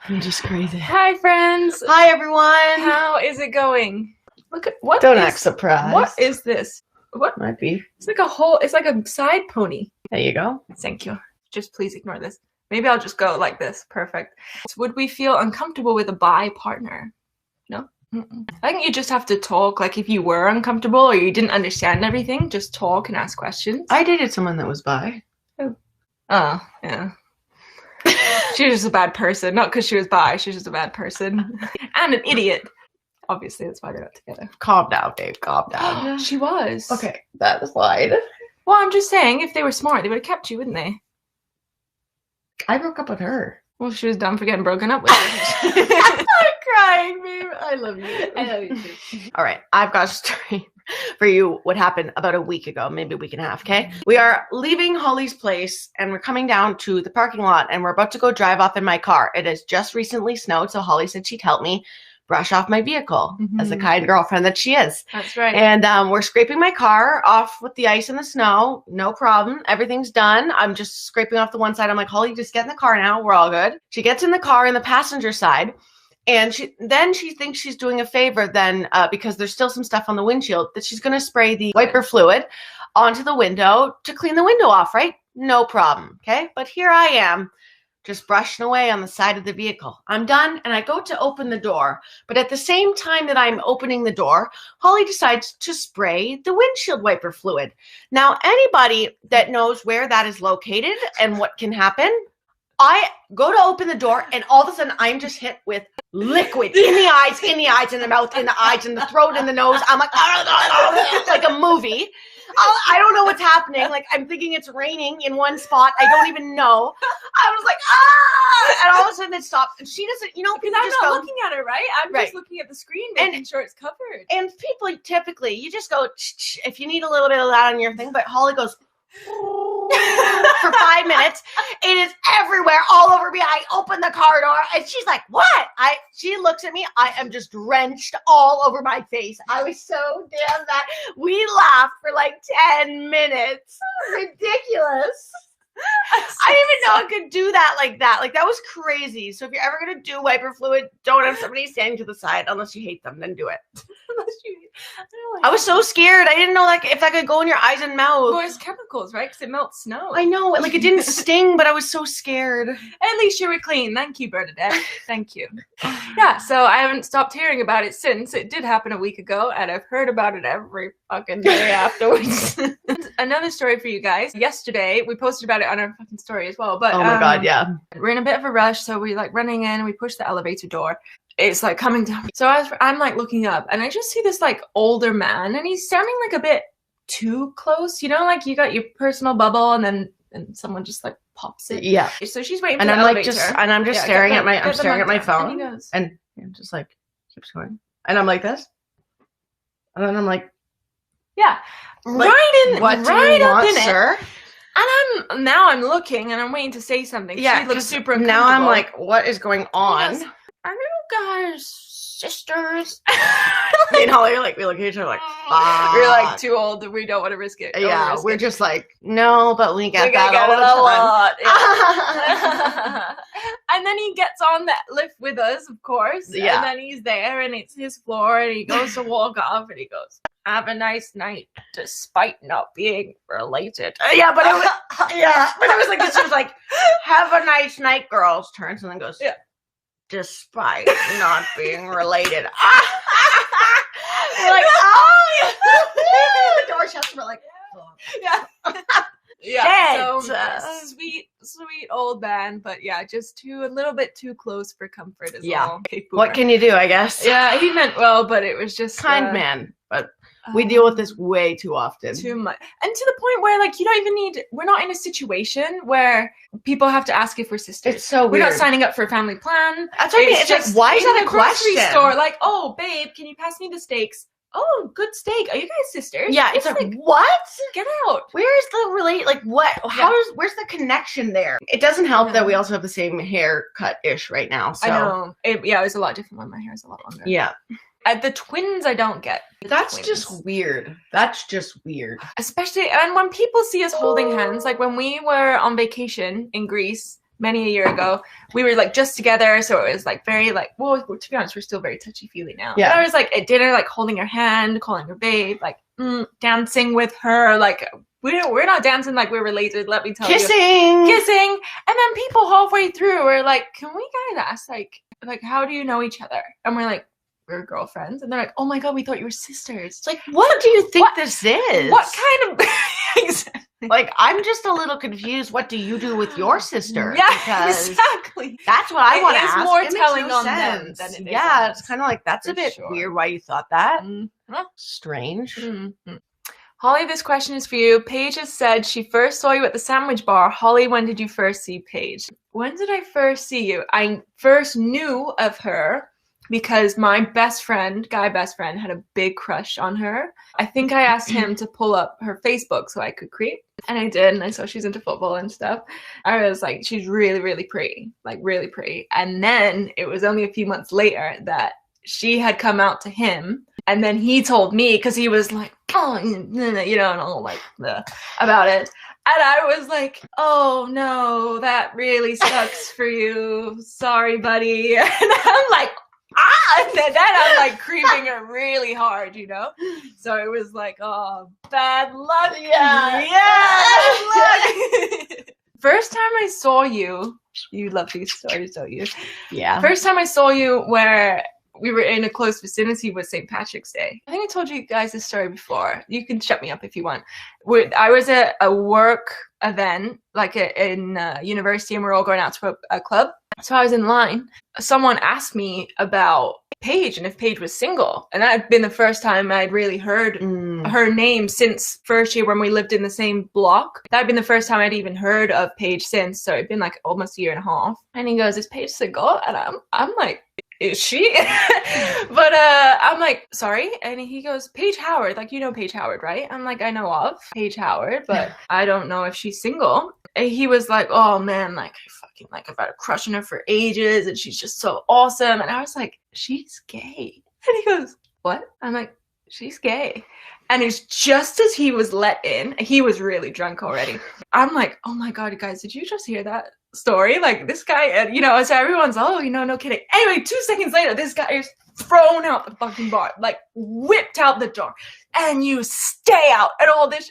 I'm just crazy. Hi, friends. Hi, everyone. How is it going? Look at what. Don't act surprised. What is this? What might be? It's like a whole. It's like a side pony. There you go. Thank you. Just please ignore this. Maybe I'll just go like this. Perfect. Would we feel uncomfortable with a bi partner? No. I think you just have to talk. Like if you were uncomfortable or you didn't understand everything, just talk and ask questions. I dated someone that was bi. Oh, yeah. She was just a bad person. Not because she was bi. She's just a bad person. And an idiot. Obviously, that's why they're not together. Calm down, Dave. Calm down. She was. Okay, that aside. Well, I'm just saying, if they were smart, they would have kept you, wouldn't they? I broke up with her. Well, she was dumb for getting broken up with. I'm crying, babe. I love you. I love you too. All right, I've got a story for you. What happened about a week ago, maybe a week and a half, okay? We are leaving Holly's place, and we're coming down to the parking lot, and we're about to go drive off in my car. It has just recently snowed, so Holly said she'd help me brush off my vehicle as a kind girlfriend that she is. That's right. And we're scraping my car off with the ice and the snow. No problem. Everything's done. I'm just scraping off the one side. I'm like, Holly, just get in the car now. We're all good. She gets in the car in the passenger side. And she thinks she's doing a favor then because there's still some stuff on the windshield that she's going to spray the wiper fluid onto the window to clean the window off, right? No problem. Okay. But here I am, just brushing away on the side of the vehicle. I'm done, and I go to open the door. But at the same time that I'm opening the door, Holly decides to spray the windshield wiper fluid. Now, anybody that knows where that is located and what can happen, I go to open the door, and all of a sudden, I'm just hit with liquid in the eyes, in the mouth, in the eyes, in the throat, in the nose. I'm like, it's like a movie. I don't know what's happening. Like, I'm thinking it's raining in one spot. I don't even know. I was like, ah! And all of a sudden it stops. And she doesn't, because I'm not looking at her, right? I'm just looking at the screen, making sure it's covered. And people typically, you just go, if you need a little bit of that on your thing. But Holly goes, for 5 minutes. It is everywhere, all over me. I open the car door, and she's like, what? She looks at me. I am just drenched all over my face. I was so damn that. We laughed for like 10 minutes. Ridiculous. I didn't even know I could do that like that. Like, that was crazy. So if you're ever going to do wiper fluid, don't have somebody standing to the side unless you hate them. Then do it. I was so scared. I didn't know if that could go in your eyes and mouth. Well, it's chemicals, right? Because it melts snow. I know. Like, it didn't sting, but I was so scared. At least you were clean. Thank you, Bernadette. Thank you. Yeah, so I haven't stopped hearing about it since. It did happen a week ago, and I've heard about it every fucking day afterwards. Another story for you guys. Yesterday, we posted about it on our fucking story as well. But oh my God, yeah. We're in a bit of a rush, so we running in, we push the elevator door. It's like coming down. So I'm like looking up, and I just see this like older man, and he's standing like a bit too close. Like you got your personal bubble, and someone just like pops it. Yeah. So she's waiting for and the I'm elevator. I'm just staring at my phone, and he goes, and just like keeps going, and I'm like this, and then I'm like, yeah, like, right up in sir? it. And I'm looking, and I'm waiting to say something. Yeah, she looks super uncomfortable. Now I'm like, what is going on? Are you guys sisters? Me and Holly are like, we look at each other like, we're like too old, we don't want to risk it. Yeah, we're just like, no, but we get that all the time. Yeah. And then he gets on that lift with us, of course. Yeah. And then he's there, and it's his floor, and he goes to walk off, and he goes, have a nice night, despite not being related. Yeah, but it was like this. She was like, have a nice night, girls. Turns and then goes, yeah. Despite not being related. We're like, oh, yeah. The door shuts. We're like, oh. Yeah. Yeah. So sweet old man, but yeah, just a little bit too close for comfort as well. Okay, what can you do, I guess? Yeah, he meant well, but it was just kind man. But we deal with this way too often. Too much. And to the point where, like, you don't even we're not in a situation where people have to ask if we're sisters. It's so weird. We're not signing up for a family plan. That's what I mean. It's just, like, why is that a question? Grocery store, like, oh, babe, can you pass me the steaks? Oh, good steak. Are you guys sisters? Yeah, it's like, what? Get out. Where's the like, what? Where's the connection there? It doesn't help that we also have the same haircut-ish right now. So. I know. It was a lot different when my hair is a lot longer. Yeah. The twins, I don't get. That's just weird. That's just weird. Especially, and when people see us holding hands, like when we were on vacation in Greece, many a year ago. We were like just together, so it was like very like, well, to be honest, we're still very touchy-feely now. Yeah. But I was like at dinner, like holding her hand, calling her babe, like dancing with her, like we're not dancing like we're related, let me tell you. Kissing. And then people halfway through were like, can we guys ask like how do you know each other? And we're like, we're girlfriends. And they're like, oh my god, we thought you were sisters. It's like, what do you think this is? What kind of exactly. Like, I'm just a little confused. What do you do with your sister? Yeah, because exactly. That's what I want to ask. It's more telling on them than it is. Yeah, it's kind of like, that's a bit weird why you thought that. Strange. Holly, this question is for you. Paige has said she first saw you at the sandwich bar. Holly, when did you first see Paige? When did I first see you? I first knew of her because my guy best friend, had a big crush on her. I think I asked him to pull up her Facebook so I could creep. And I did, and I saw she's into football and stuff. I was like, she's really, really pretty. Like, really pretty. And then it was only a few months later that she had come out to him. And then he told me, because he was like, oh, you know, and all like, about it. And I was like, oh no, that really sucks for you. Sorry, buddy. And I'm like, and then I'm like creeping her really hard, you know? So it was like, oh, bad luck. Yeah. Bad luck. First time I saw you love these stories, don't you? Yeah. First time I saw you where we were in a close vicinity was St. Patrick's Day. I think I told you guys this story before. You can shut me up if you want. I was at a work event, like in university, and we're all going out to a club. So I was in line. Someone asked me about Paige and if Paige was single. And that had been the first time I'd really heard her name since first year when we lived in the same block. That had been the first time I'd even heard of Paige since. So it'd been like almost a year and a half. And he goes, is Paige single? And I'm like, is she? But I'm like, sorry. And he goes, Paige Howard. Like, you know Paige Howard, right? I'm like, I know of Paige Howard, but I don't know if she's single. And he was like, oh man, like I've had a crush on her for ages and she's just so awesome. And I was like, she's gay. And he goes, what? I'm like, she's gay. And it's just as he was let in, he was really drunk already. I'm like, oh my god, you guys, did you just hear that story? Like this guy, and you know, so everyone's, oh, you know, no kidding. Anyway, 2 seconds later, this guy is thrown out the fucking bar, like whipped out the door, and you stay out and all this.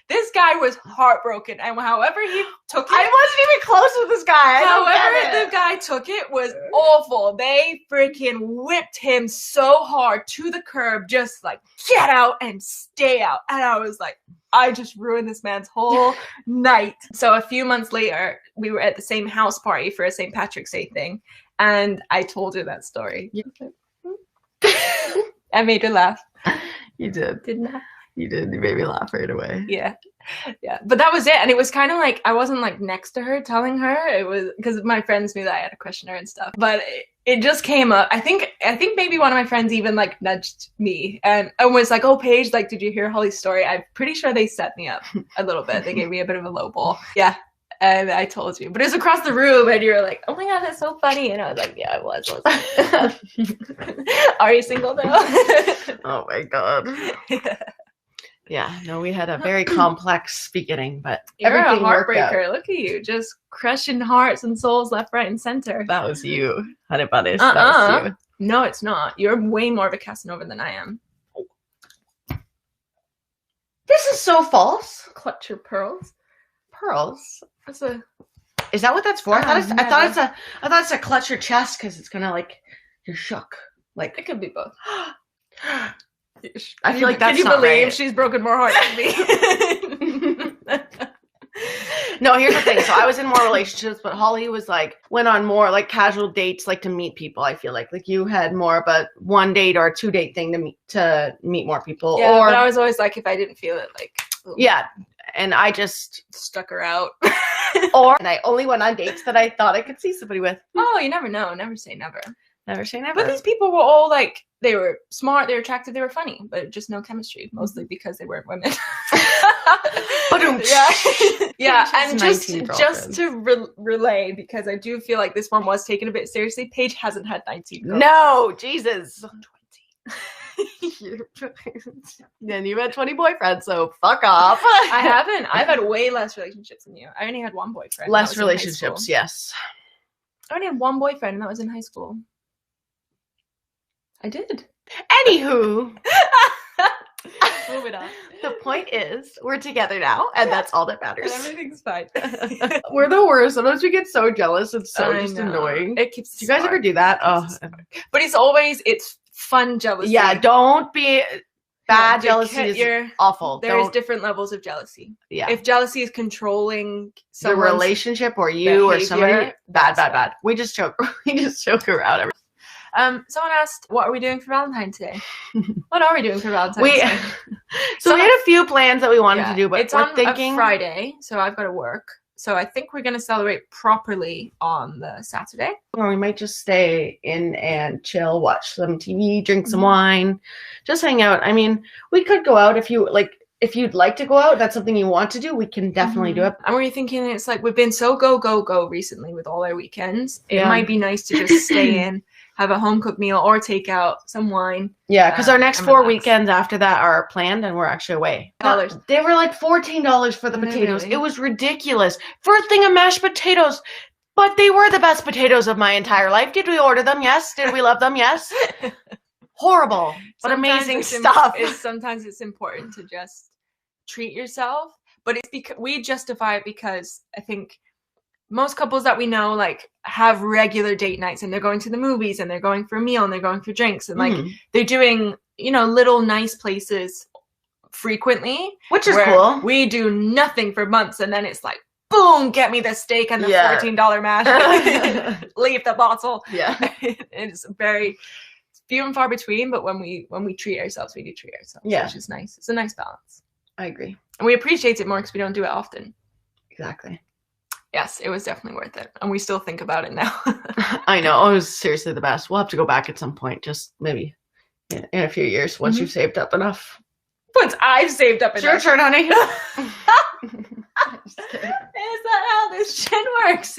This guy was heartbroken, and however he took it, I wasn't even close with this guy. However the guy took it was awful. They freaking whipped him so hard to the curb, just like, get out and stay out. And I was like, I just ruined this man's whole night. So a few months later, we were at the same house party for a St. Patrick's Day thing, and I told her that story. I made her laugh. You did. Didn't I? You did. You made me laugh right away. Yeah. But that was it. And it was kind of like, I wasn't like next to her telling her. It was because my friends knew that I had a crush on her and stuff. But it just came up. I think maybe one of my friends even like nudged me and was like, oh, Paige, like, did you hear Holly's story? I'm pretty sure they set me up a little bit. They gave me a bit of a low ball. Yeah. And I told you, but it was across the room, and you were like, "Oh my god, that's so funny!" And I was like, "Yeah, I was." Are you single though? Oh my god. Yeah. No, we had a very complex beginning, but you're everything a heartbreaker. worked out. Look at you, just crushing hearts and souls left, right, and center. That was you, honey bunnies. That was you. No, it's not. You're way more of a Casanova than I am. This is so false. Clutch your pearls. Pearls. Is that what that's for? I thought it's a clutch your chest because it's gonna like you're shook. Like it could be both. I feel like that's. Can you not believe right. She's broken more hearts than me? No, here's the thing. So I was in more relationships, but Holly was like went on more like casual dates, like to meet people. I feel like you had more of a 1 date or a 2 date thing to meet more people. Yeah, but I was always like, if I didn't feel it, like yeah. And I just stuck her out. And I only went on dates that I thought I could see somebody with. Oh, you never know. Never say never. Never say never. But these people were all like, they were smart, they were attractive, they were funny, but just no chemistry, mostly because they weren't women. Yeah, and just to relay, because I do feel like this one was taken a bit seriously, Paige hasn't had 19 girls. No, Jesus. 20. Then you had 20 boyfriends, so fuck off. I haven't. I've had way less relationships than you. I only had one boyfriend. Less relationships, yes. I only had one boyfriend, and that was in high school. I did. Anywho. Move it on. The point is, we're together now, and that's all that matters. And everything's fine. We're the worst. Sometimes we get so jealous. It's so just annoying. It keeps. Do you guys ever do that? Oh, but it's fun jealousy. Yeah, don't be bad. Jealousy is awful. There's different levels of jealousy. Yeah. If jealousy is controlling the relationship or you or somebody, bad. We just joke. We just joke around. Someone asked, what are we doing for Valentine's Day? What are we doing for Valentine's Day? So we had a few plans that we wanted to do, but it's we're thinking a Friday, so I've got to work. So I think we're going to celebrate properly on the Saturday. Or we might just stay in and chill, watch some TV, drink some wine, just hang out. I mean, we could go out if you like. If you'd like to go out, that's something you want to do, we can definitely do it. And we're thinking, it's like we've been so go recently with all our weekends. It might be nice to just stay in, have a home cooked meal or take out some wine. Yeah, because our next 4 weekends after that are planned and we're actually away. They were like $14 for the potatoes. It was ridiculous. For a thing of mashed potatoes. But they were the best potatoes of my entire life. Did we order them? Yes. Did we love them? Yes. Horrible, but amazing stuff. Sometimes it's important to just treat yourself, but it's because we justify it because I think most couples that we know like have regular date nights and they're going to the movies and they're going for a meal and they're going for drinks and like they're doing, you know, little nice places frequently, which is cool. We do nothing for months and then it's like, boom, get me the steak and the $14 mash. Leave the bottle. Yeah. It's very few and far between, but when we treat ourselves, we do treat ourselves. Yeah. Which is nice. It's a nice balance. I agree. And we appreciate it more because we don't do it often. Exactly. Yes, it was definitely worth it. And we still think about it now. I know. It was seriously the best. We'll have to go back at some point, just maybe in a few years once you've saved up enough. Once I've saved up enough. Sure, honey. Is that how this shit works?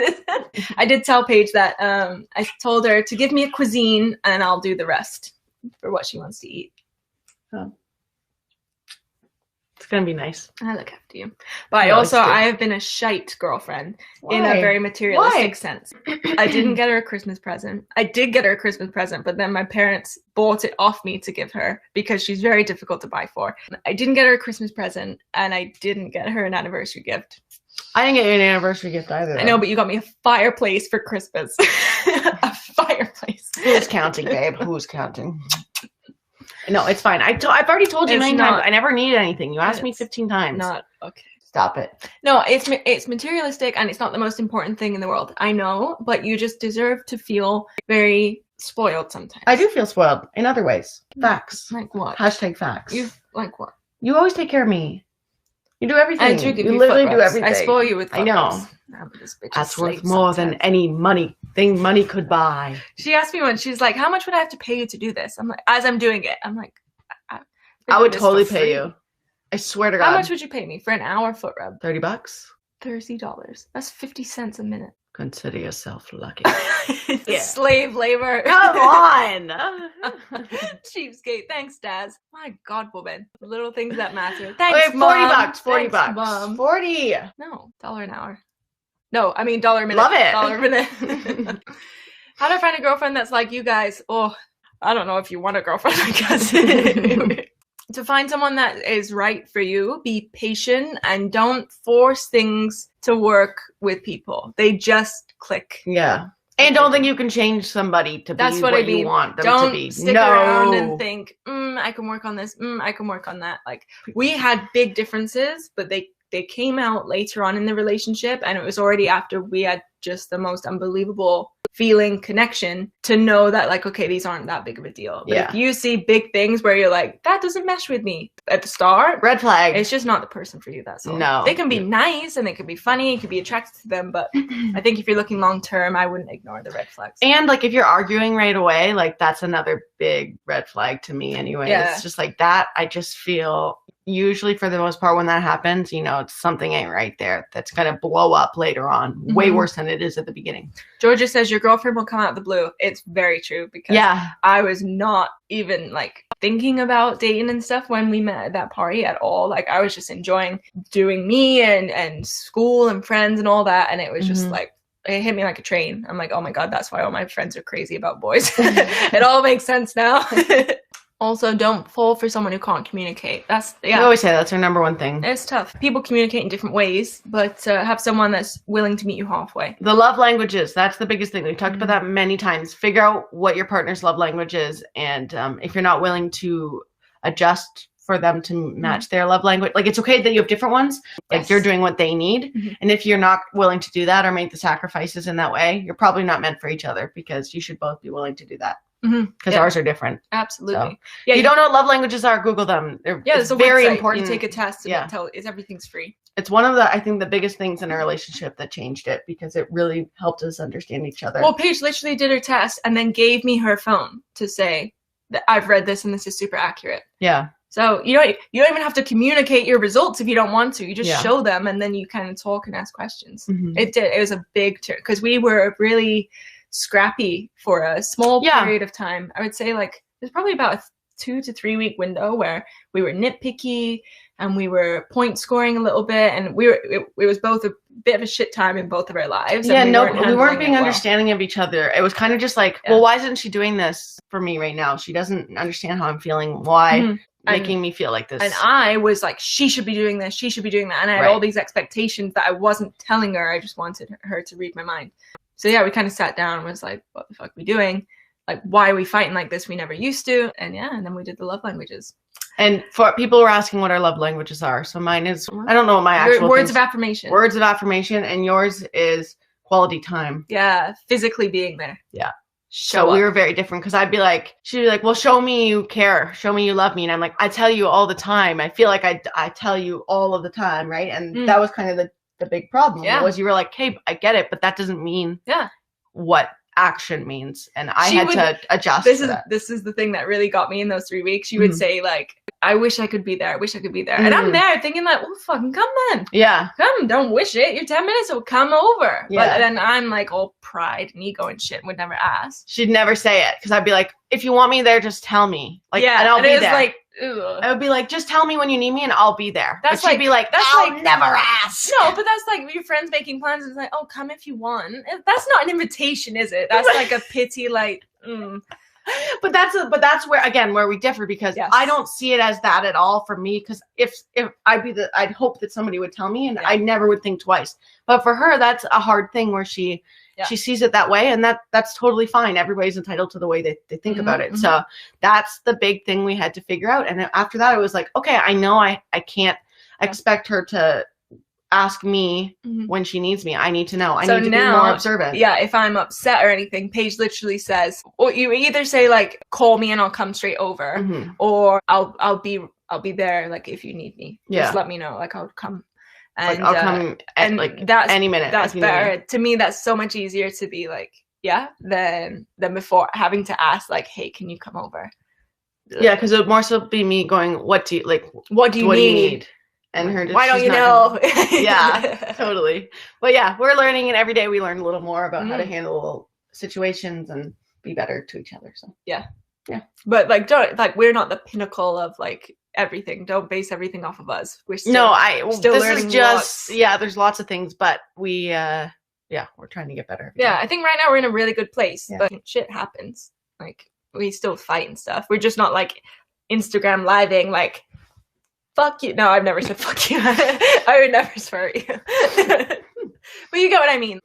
I did tell Paige that I told her to give me a cuisine and I'll do the rest for what she wants to eat. Oh. It's gonna be nice. I look after you. But I have been a shite girlfriend in a very materialistic sense. I didn't get her a Christmas present. I did get her a Christmas present, but then my parents bought it off me to give her because she's very difficult to buy for. I didn't get her a Christmas present and I didn't get her an anniversary gift. I didn't get you an anniversary gift either. Though. I know, but you got me a fireplace for Christmas. A fireplace. Who's counting, babe? Who's counting? No, it's fine. I've already told you 9 times. I never need anything. You asked me 15 times. Not okay. Stop it. No, it's materialistic and it's not the most important thing in the world. I know, but you just deserve to feel very spoiled sometimes. I do feel spoiled in other ways. Facts. Like what? Hashtag facts. You like what? You always take care of me. You do everything. I do give you literally do everything. I spoil you with. I know. That's worth more than any money could buy. She asked me once. She's like, "How much would I have to pay you to do this?" I'm like, as I'm doing it, I'm like, I would totally pay you. I swear to God. How much would you pay me for an hour foot rub? $30. $30. That's 50 cents a minute. Consider yourself lucky. Slave labor. Come on. Cheapskate. Thanks, Daz. My God, woman. The little things that matter. Thanks, okay, $40. Mom. $40. Thanks, Mom. 40. No, $1 an hour. No, I mean $1 a minute. Love it. $1 a minute. How do I find a girlfriend that's like you guys? Oh, I don't know if you want a girlfriend, I guess. To find someone that is right for you, be patient and don't force things to work with people. They just click. Yeah. And don't think you can change somebody to be what you want them don't to be. Stick around and think, I can work on this. I can work on that. Like, we had big differences, but they came out later on in the relationship, and it was already after we had just the most unbelievable feeling connection to know that, like, okay, these aren't that big of a deal. But if you see big things where you're like, that doesn't mesh with me at the start, red flag. It's just not the person for you. That's all. No. They can be nice and they can be funny, you can be attracted to them, but I think if you're looking long term, I wouldn't ignore the red flags. And like, if you're arguing right away, like, that's another big red flag to me anyway. It's just like that. I just feel usually for the most part when that happens, you know, it's something ain't right there that's going to blow up later on, way worse than it is at the beginning. Georgia says your girlfriend will come out of the blue. It's very true, because I was not even like thinking about dating and stuff when we met at that party at all. Like I was just enjoying doing me and school and friends and all that, and it was just like, it hit me like a train. I'm like, oh my god, that's why all my friends are crazy about boys. It all makes sense now. Also, don't fall for someone who can't communicate. That's, I always say that's our number one thing. It's tough. People communicate in different ways, but have someone that's willing to meet you halfway. The love languages, that's the biggest thing. We've talked about that many times. Figure out what your partner's love language is, and if you're not willing to adjust for them to match their love language, like it's okay that you have different ones, like you're doing what they need. And if you're not willing to do that or make the sacrifices in that way, you're probably not meant for each other, because you should both be willing to do that. Because ours are different. Absolutely. So, you don't know what love languages are, Google them. It's very website. important. You take a test and everything's free. It's one of the, I think, the biggest things in our relationship that changed it, because it really helped us understand each other. Well, Paige literally did her test and then gave me her phone to say that I've read this and this is super accurate. Yeah. So you don't even have to communicate your results if you don't want to. You just show them, and then you kind of talk and ask questions. It was a big turn, because we were really scrappy for a small period of time. I would say like there's probably about a 2 to 3 week window where we were nitpicky and we were point scoring a little bit, and it was both a bit of a shit time in both of our lives. Yeah, we weren't being understanding of each other. It was kind of just like, well, why isn't she doing this for me right now? She doesn't understand how I'm feeling. Why making me feel like this? And I was like, she should be doing this, she should be doing that, and I had all these expectations that I wasn't telling her. I just wanted her to read my mind. So yeah, we kind of sat down and was like, what the fuck are we doing? Like, why are we fighting like this? We never used to. And and then we did the love languages. And for people who are asking what our love languages are, so mine is, I don't know what my actual words of affirmation. Words of affirmation, and yours is quality time. Yeah, physically being there. Yeah. So we were very different, because I'd be like, she'd be like, well, show me you care, show me you love me. And I'm like, I tell you all the time. I feel like I tell you all of the time, right? And that was kind of the big problem. Was you were like, hey, I get it, but that doesn't mean what action means. And I had to adjust to that. This is the thing that really got me in those 3 weeks. She would say like, I wish I could be there. I wish I could be there. And I'm there thinking like, well, fucking come then. Yeah. Come, don't wish it. You're 10 minutes, so come over. Yeah. But then I'm like all pride and ego and shit, would never ask. She'd never say it, because I'd be like, if you want me there, just tell me. Like, and I'll be there. Like, ugh. I would be like, just tell me when you need me and I'll be there. That's like, she'd be like, I'll never ask. No, but that's like your friends making plans. It's like, oh, come if you want. That's not an invitation, is it? That's like a pity, like, But that's where, again, where we differ, because I don't see it as that at all for me. Because if I'd hope that somebody would tell me, and I never would think twice. But for her, that's a hard thing where she sees it that way, and that's totally fine. Everybody's entitled to the way they think about it. So that's the big thing we had to figure out. And after that, I was like, okay, I know I can't expect her to ask me when she needs me. I need to know. I need to be more observant. Yeah, if I'm upset or anything, Paige literally says, or you either say like, call me and I'll come straight over, or I'll be there, like if you need me. Just let me know, like I'll come. And like, I'll come at like that's, any minute. That's better. To me, that's so much easier to be like, than before having to ask like, hey, can you come over? Yeah, because it would more so be me going, what do you need? And her, why don't you know? Yeah, totally. But yeah, we're learning, and every day we learn a little more about how to handle situations and be better to each other. So yeah. But like, we're not the pinnacle of like everything. Don't base everything off of us. We're still still learning. There's lots of things, but we're trying to get better. Yeah, I think right now we're in a really good place, but shit happens. Like we still fight and stuff. We're just not like Instagram living like, fuck you. No, I've never said fuck you. I would never swear at you. But you get what I mean.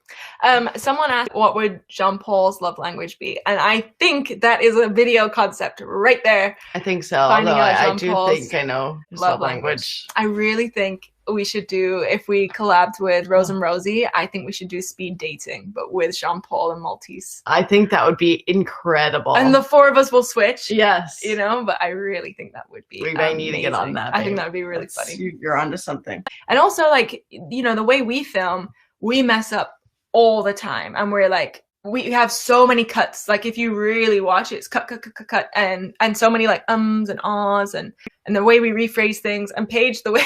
Someone asked, what would Jean Paul's love language be? And I think that is a video concept right there. I think so. Although I do think I know his love language. I really think we should do, if we collabed with Rose and Rosie, I think we should do speed dating, but with Jean Paul and Maltese. I think that would be incredible. And the four of us will switch. Yes. You know, but I really think that would be We may need to get on that. I think that would be really funny. You're onto something. And also, like, you know, the way we film, we mess up all the time. And we're like, we have so many cuts. Like if you really watch it, it's cut, and so many like ums and ahs and the way we rephrase things. And Paige, the way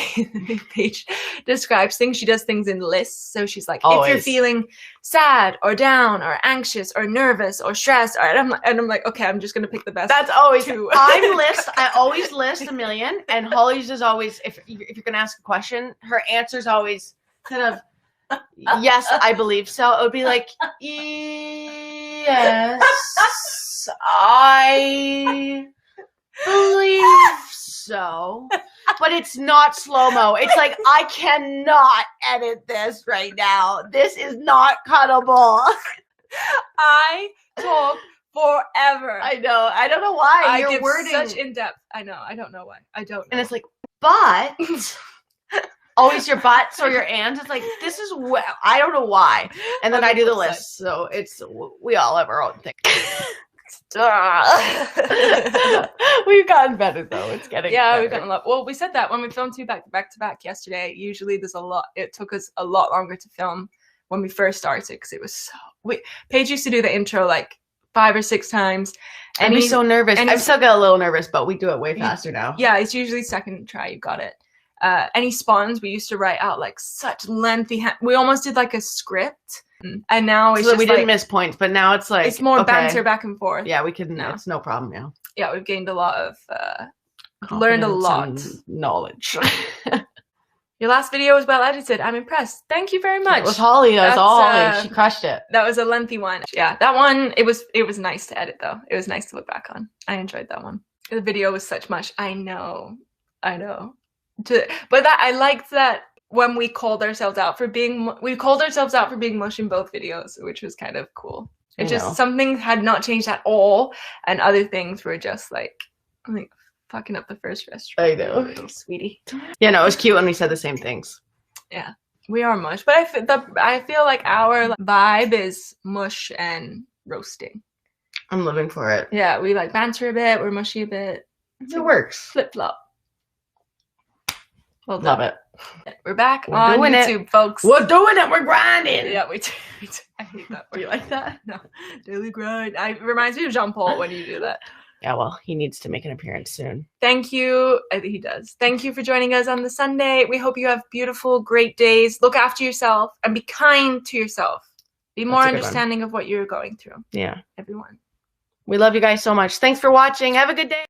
Paige describes things, she does things in lists. So she's like, if you're feeling sad or down or anxious or nervous or stressed, and I'm like, okay, I'm just gonna pick the best. That's always I always list a million, and Holly's is always, if you're gonna ask a question, her answer's always kind of, yes, I believe so. It would be like, yes, I believe so. But it's not slow-mo. It's like, I cannot edit this right now. This is not cuttable. I talk forever. I know. I don't know why. I Your give wording such in-depth. I know. I don't know why. I don't know. And it's like, but... always your butts or your ands. It's like, this is I don't know why. And then I do the list. So it's, we all have our own thing. We've gotten better though. It's getting better. We've gotten a lot. Well, we said that when we filmed 2 back to back yesterday. Usually there's a lot. It took us a lot longer to film when we first started because it was so. Paige used to do the intro like 5 or 6 times. And I'd be so nervous. I've still got a little nervous, but we do it way faster now. Yeah, it's usually second try. You got it. Any spawns, we used to write out like such lengthy. We almost did like a script, and now it's so just we didn't miss points, but now it's like it's more banter back and forth. Yeah, we can. No. It's no problem now. Yeah, we've gained a lot of, learned a lot, knowledge. Your last video was well edited. I'm impressed. Thank you very much. It was Holly. That was all Holly. She crushed it. That was a lengthy one. Yeah, that one. It was nice to edit though. It was nice to look back on. I enjoyed that one. The video was such much. I know. But that I liked that when we called ourselves out for being mush in both videos, which was kind of cool. It just some things had not changed at all, and other things were just like fucking up the first restaurant. I know, little sweetie. Yeah, no, it was cute when we said the same things. Yeah, we are mush, but I feel like our vibe is mush and roasting. I'm living for it. Yeah, we like banter a bit. We're mushy a bit. It works. Flip flop. Well, love it. We're back on YouTube, folks. We're doing it. We're grinding. Yeah, we do. I hate that. Do you like that? No. Daily grind. It reminds me of Jean-Paul when you do that. Yeah, well, he needs to make an appearance soon. Thank you. I think he does. Thank you for joining us on the Sunday. We hope you have beautiful, great days. Look after yourself and be kind to yourself. Be more understanding of what you're going through. Yeah. Everyone. We love you guys so much. Thanks for watching. Have a good day.